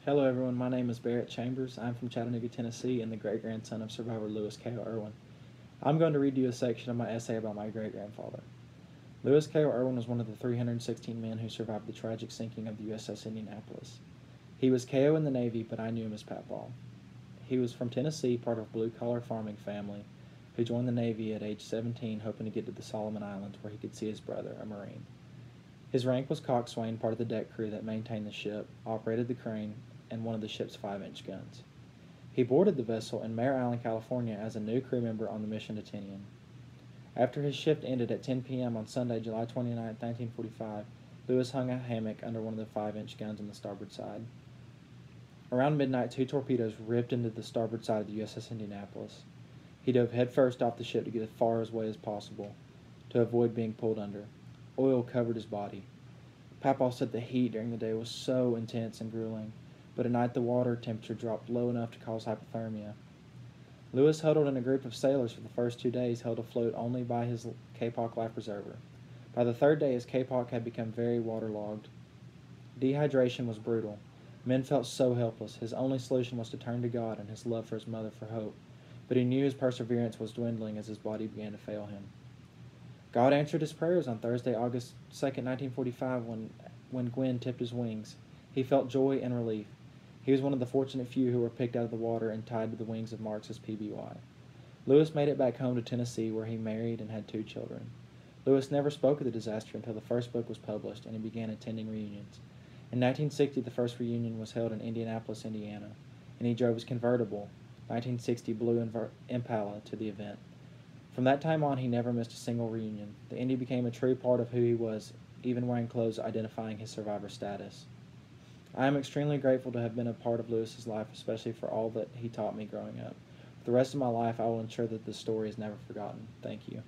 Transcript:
Hello everyone, my name is Barrett Chambers. I'm from Chattanooga, Tennessee, and the great-grandson of survivor Kayo Erwin. I'm going to read you a section of my essay about my great-grandfather. Kayo Erwin was one of the 316 men who survived the tragic sinking of the USS Indianapolis. He was Kayo in the Navy, but I knew him as papaw. He was from Tennessee, part of a blue-collar farming family, who joined the Navy at age 17, hoping to get to the Solomon Islands where he could see his brother, a Marine. His rank was coxswain, part of the deck crew that maintained the ship, operated the crane, and one of the ship's 5-inch guns. He boarded the vessel in Mare Island, California as a new crew member on the mission to Tinian. After his shift ended at 10 p.m. on Sunday, July 29, 1945, Lewis hung a hammock under one of the 5-inch guns on the starboard side. Around midnight, 2 torpedoes ripped into the starboard side of the USS Indianapolis. He dove headfirst off the ship to get as far away as possible, to avoid being pulled under. Oil covered his body. Papaw said the heat during the day was so intense and grueling, but at night the water temperature dropped low enough to cause hypothermia. Lewis, huddled in a group of sailors for the first 2 days, held afloat only by his kapok life preserver. By the 3rd day, his kapok had become very waterlogged. Dehydration was brutal. Men felt so helpless. His only solution was to turn to God and his love for his mother for hope, but he knew his perseverance was dwindling as his body began to fail him. God answered his prayers on Thursday, August 2, 1945, when Gwinn tipped his wings. He felt joy and relief. He was one of the fortunate few who were picked out of the water and tied to the wings of Marx's PBY. Lewis made it back home to Tennessee, where he married and had 2 children. Lewis never spoke of the disaster until the first book was published, and he began attending reunions. In 1960, the first reunion was held in Indianapolis, Indiana, and he drove his convertible, 1960 blue Impala, to the event. From that time on, he never missed a single reunion. The Indy became a true part of who he was, even wearing clothes identifying his survivor status. I am extremely grateful to have been a part of Lewis's life, especially for all that he taught me growing up. For the rest of my life, I will ensure that this story is never forgotten. Thank you.